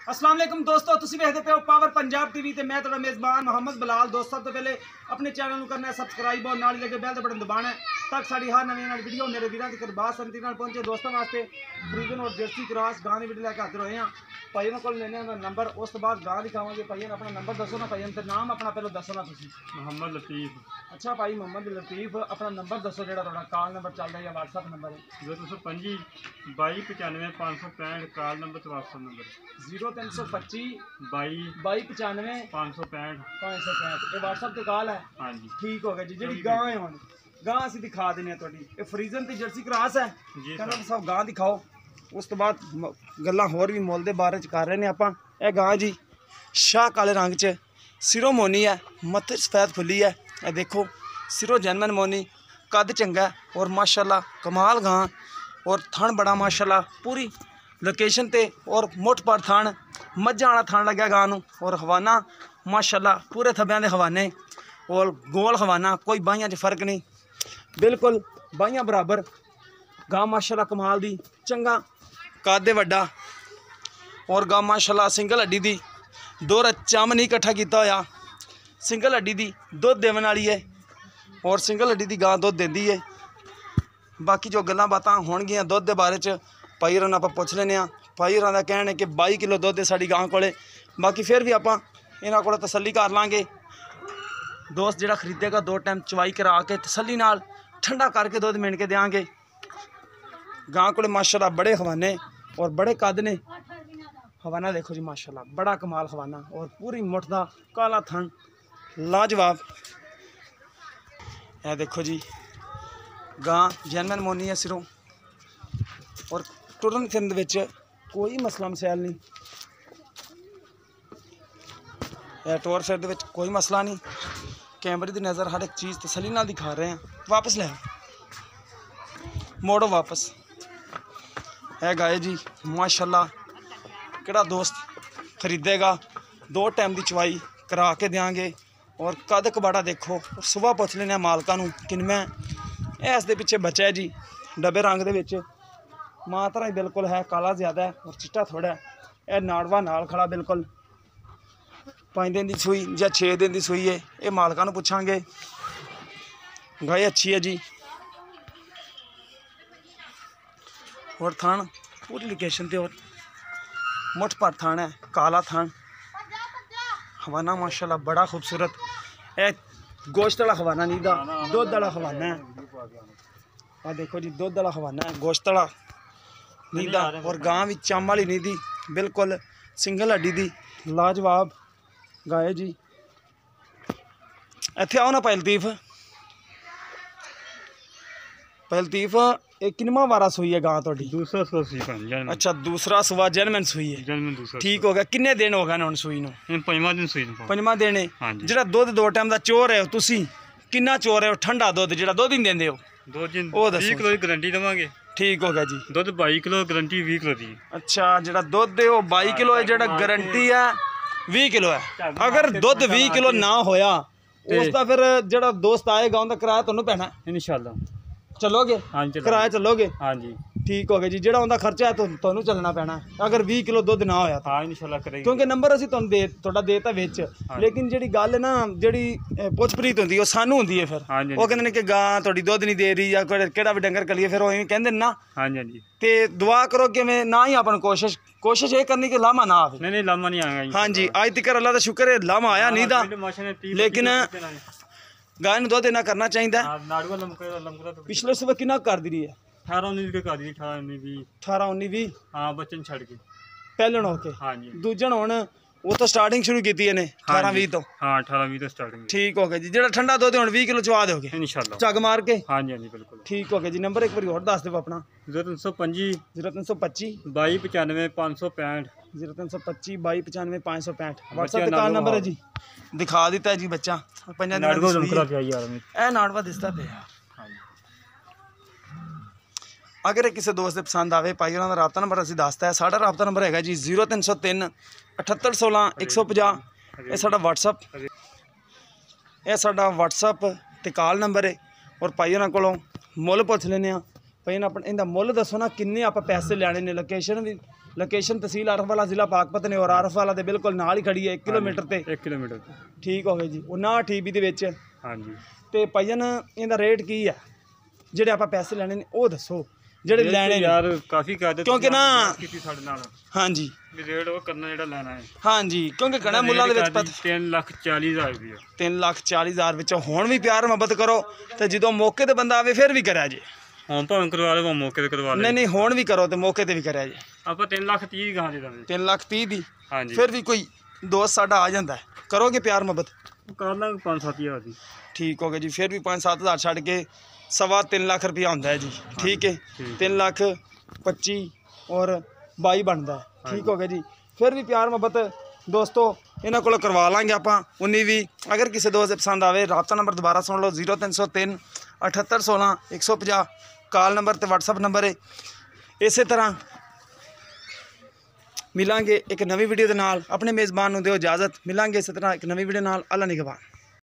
अस्सलाम वालेकुम दोस्तों, तुसीं वेखदे पे हो पावर पंजाब टीवी ते मैं तुहाडा मेज़बान मोहम्मद बिलाल। दोस्त सब तो पहले अपने चैनल नूं करना है सबसक्राइब और नाल लगे बैल दे बटन दबाना है ताकि साडी हर नवीं वीडियो मेरे वीरां तक बासंती नाल पहुंचे। दोस्तों वास्ते फ्रीजन और जर्सी क्रॉस गां दी वीडियो लैके हाजिर होए हां। भाइयों को लेने का नंबर, उस तो बाद गां दिखावांगे। भाइयों अपना नंबर दसो ना, भाइयों ते नाम अपना पहले दसो ना तुसीं। मोहम्मद लतीफ़। अच्छा भाई मोहम्मद लतीफ़, अपना नंबर दसो जेड़ा तुहाडा कॉल नंबर चल रहा है या व्हाट्सएप नंबर है। 0325 2295 565 कॉल नंबर ते व्हाट्सएप नंबर 0325 2295 2295 565। 565 ये व्हाट्सएप ते कॉल है। हाँ जी ठीक हो गया जी। जी गां है हुण गां असीं दिखा देने तुहाडी ये फ्रीजन ते जर्सी क्रॉस है जी कहना सर। सब गां दिखाओ। उस तो बाद गल्लां होर भी मुੱਲ ਦੇ बारे च कर रहे ने आपां। ਇਹ गां जी शाह काले रंग च सिरों मोनी है, मत्थे सफेद खुली है। ये देखो सिरों जैनमन मोनी, कद चंगा है और माशाल्लाह कमाल गां और थन बड़ा माशाल्लाह पूरी लोकेशन ते और मुठ पर थन मझां वाला थन लग्या गां नूं और हवाना माशाल्लाह पूरे थब्बियां दे हवाने और गोल हवाना, कोई बाहियां च फर्क नहीं, बिल्कुल बाहियां बराबर। गां माशाल्लाह कमाल दी चंगा कद वड्डा और गां माशाल्लाह सिंगल हड्डी दी दो चम नहीं इकट्ठा किया होया, सिंगल हड्डी दी दुध देवन वाली है और सिंगल हड्डी दी गां दुध देंदी है। बाकी जो गल्लां बातां होणगियां दुध दे बारे च भाई होरां आपां पुछ लैने आ। भाई होरां दा कहना है कि 22 किलो दुध है साडी गां कोले। बाकी फिर भी आपां इन्हां कोलों तसल्ली कर लांगे। दोस्त जिहड़ा खरीदेगा 2 टाइम चवाई करा के तसल्ली नाल ठंडा करके दुध मिण के देंगे। गां कोले माशाल्लाह बड़े हवाने और बड़े कद ने। हवाना देखो जी माशाल्लाह बड़ा कमाल हवाना और पूरी मुठ दा काला थन लाजवाब। यह देखो जी गां जैनमन मोनी है सिरों और टुरन फिरन दे विच कोई मसला मसैल नहीं। यह टोर फिर दे विच कोई मसला नहीं। कैमरे की नज़र हर एक चीज़ तसल्ली नाल दिखा रहे हैं। वापस ले मोड़ो वापस। है गाय जी माशाल्लाह किहड़ा दोस्त खरीदेगा 2 टाइम की चवाई करा के देंगे और कद कबाड़ा देखो। सुबह पुछ लेने मालका नूं किनमें है। इस दे पिछे बच्चा है जी डब्बे रंग दे विच, मात्रा ही बिल्कुल है, काला ज़्यादा है और चिट्टा थोड़ा है। यह नाड़वा नाल खड़ा बिल्कुल 5 दिन की सूई या 6 दिन की सूई है। ये मालका नूं पुछांगे। गाय अच्छी है जी और थान पूरी लोकेशन ते और मुठ पर थान है, काला थान हवाना माशाल्लाह बड़ा खूबसूरत। ए गोश्त वाला हवाना नहीं दा, दुध वाला हवाना है। आ देखो जी दुध वाला हवाना है, गोश्त वाला नहीं दा और गां भी चम वाली नहीं दी, बिल्कुल सिंगल हड्डी दी लाजवाब गाय जी। इत्थे आओ ना भाई लतीफ। भाई लतीफ एक किनवा वारा सूई है गां तोड़ी? दूसरा सूई जन्म। अच्छा दूसरा सुवा जन्मन सूई है। जन्म दूसरा ठीक हो गया। किन्ने दिन हो गए ने हुण सूई नूं? पंजवां दिन सूई नूं। पंजवां दिन है। हाँ जी। जिहड़ा दुध 2 टाइम दा चोर है तुसी किन्ना चोर है ठंडा दुध जिहड़ा दुध ही देंदे हो? 2 दिन ਉਹ ਦੱਸੋ। 20 किलो की गारंटी देवांगे। ठीक हो गया जी। दुध 22 किलो गारंटी 20 किलो दी। अच्छा जिहड़ा दुध है वो 22 किलो है, जिहड़ा गारंटी है 20 किलो है। अगर दुध 20 किलो ना होया उसका फिर जिहड़ा दोस्त आएगा उनका किराया तुहानूं पैना इंशाल्लाह। चलोगे? हाँ जी किराया चलोगे? हाँ जी। ठीक हो गया जी। जिहड़ा उनका खर्चा है तुहानूं चलना पैना अगर 20 किलो दुध ना होया तो। हाँ इंशाल्लाह करेंगे। क्योंकि नंबर असीं तुहानूं दे तुहाडा देता विच, लेकिन जिहड़ी गल है ना जिहड़ी पुछपरीत हुंदी है सानूं हुंदी है। फिर हाँ जी। वो कहंदे ने कि गां तुहाडी दुध नहीं दे रही या किहड़ा भी डंगर कलिए, फिर वो इवें कहंदे ने ना। हाँ जी। हाँ जी। ते दुआ करो कि मैं ना ही अपन कोशिश ये करनी कि लामा ना आवे। नहीं लामा नहीं आएगा। हाँ जी आज तक अल्लाह का शुक्र है लामा आया नहीं था, लेकिन गाय नूं दुध इन्ना करना चाहिए। पिछले सुबह कितना कर दी है? 18 19 के कर दी। 18 19 20। 18 19 20 हाँ बच्चन छड़ के पहलन होके। हाँ जी। दूजन हुण वो तो स्टार्टिंग शुरू की ने 18 20 तो। हाँ 18 20 तो स्टार्टिंग। ठीक हो गया जी। जिहड़ा ठंडा दुध हुण 20 किलो चवा दोगे इंशाल्लाह झग मार के? हाँ जी। हाँ जी बिल्कुल। ठीक हो गया जी। नंबर एक बार होर दस दो अपना। 0325 0325 2295 565। 0325 2295 565 व्हाट्सएप पे कॉल नंबर है जी। दिखा दिता है जी बच्चा 5 दिन नाड़वा दी लमकरा सूई पिया यार में। ए नाड़वा दिसदा पे यार। अगर किसी दोस्त पसंद आए भाई उन्होंने राबता नंबर असीं दसता है। साडा राबता नंबर है जी 0303 7816 150। यह साडा व्हाट्सअप, यह साडा व्हाट्सअप ते कॉल नंबर है। और भाई उन्होंने कोलों मुੱਲ पुछ लैने भाई अपना इनका मुੱਲ दसो ना किन्ने आप पैसे लैने ने, लोकेशन भी ਲੋਕੇਸ਼ਨ ਤਹਿਸੀਲ ਆਰਫਵਾਲਾ ਜ਼ਿਲ੍ਹਾ ਪਾਕਪਤ ਨੇ ਔਰ ਆਰਫਵਾਲਾ ਦੇ ਬਿਲਕੁਲ ਨਾਲ ਹੀ ਖੜੀ ਹੈ 1 ਕਿਲੋਮੀਟਰ ਤੇ 1 ਕਿਲੋਮੀਟਰ। ਠੀਕ ਹੋ ਗਿਆ ਜੀ 59 ਦੇ ਵਿੱਚ। ਹਾਂਜੀ ਤੇ ਭਾਈਜਨ ਇਹਦਾ ਰੇਟ ਕੀ ਹੈ ਜਿਹੜੇ ਆਪਾਂ ਪੈਸੇ ਲੈਣੇ ਨੇ ਉਹ ਦੱਸੋ ਜਿਹੜੇ ਲੈਣੇ ਨੇ ਯਾਰ ਕਾਫੀ ਕਰ ਦਿੱਤੇ ਕਿਉਂਕਿ ਨਾ ਕੀਤੀ ਸਾਡੇ ਨਾਲ ਹਾਂਜੀ ਵੀ ਰੇਟ ਉਹ ਕਰਨਾ ਜਿਹੜਾ ਲੈਣਾ ਹੈ। ਹਾਂਜੀ ਕਿਉਂਕਿ ਘਣਾ ਮੁੱਲਾਂ ਦੇ ਵਿੱਚ 3,40,000 ਰੁਪਏ। 3,40,000 ਵਿੱਚੋਂ ਹੁਣ ਵੀ ਪਿਆਰ ਮੁਹੱਬਤ ਕਰੋ ਤੇ ਜਦੋਂ ਮੌਕੇ ਤੇ ਬੰਦਾ ਆਵੇ ਫਿਰ ਵੀ ਕਰਿਆ ਜੇ। ਹੁਣ ਭਾਵੇਂ ਕਰਵਾ ਲਓ ਮੌਕੇ ਤੇ ਕਰਵਾ ਲਓ। ਨਹੀਂ ਹੁਣ ਵੀ ਕਰੋ ਤੇ ਮੌਕੇ ਤੇ ਵੀ ਕਰਿਆ ਜੇ। ਆਪਾਂ 3,30,000 ਗਾਂ ਦੇ ਦਾਂਗੇ। 3,30,000 ਦੀ ਹਾਂਜੀ ਫਿਰ ਵੀ ਕੋਈ ਦੋਸਤ ਸਾਡਾ ਆ ਜਾਂਦਾ ਕਰੋਗੇ ਪਿਆਰ ਮੁਹੱਬਤ ਕਰ ਲਾਂਗੇ 5-7,000 ਦੀ। ਠੀਕ ਹੋ ਗਿਆ ਜੀ। ਫਿਰ ਵੀ 5-7,000 ਛੱਡ ਕੇ 3.25 ਲੱਖ ਰੁਪਇਆ ਹੁੰਦਾ ਹੈ ਜੀ। ਠੀਕ ਹੈ 3,25,000 ਔਰ 22 ਬਣਦਾ ਹੈ। ਠੀਕ ਹੋ ਗਿਆ ਜੀ। ਫਿਰ ਵੀ ਪਿਆਰ ਮੁਹੱਬਤ ਦੋਸਤੋ ਇਹਨਾਂ ਕੋਲ ਕਰਵਾ ਲਾਂਗੇ ਆਪਾਂ 19 ਵੀ। ਅਗਰ ਕਿਸੇ ਦੋਸਤ ਦੇ ਪਸੰਦ ਆਵੇ ਰਾਬਤਾ ਨੰਬਰ ਦੁਬਾਰਾ ਸੁਣ ਲਓ 0303 7816 150 ਕਾਲ ਨੰਬਰ ਤੇ WhatsApp ਨੰਬਰ ਹੈ। ਇਸੇ ਤਰ੍ਹਾਂ ਮਿਲਾਂਗੇ ਇੱਕ ਨਵੀਂ ਵੀਡੀਓ ਦੇ ਨਾਲ। ਆਪਣੇ ਮੇਜ਼ਬਾਨ ਨੂੰ ਦਿਓ ਇਜਾਜ਼ਤ। ਮਿਲਾਂਗੇ ਇਸੇ ਤਰ੍ਹਾਂ ਇੱਕ ਨਵੀਂ ਵੀਡੀਓ ਨਾਲ। ਅੱਲਾ ਨਿਗਹਬਾਨ।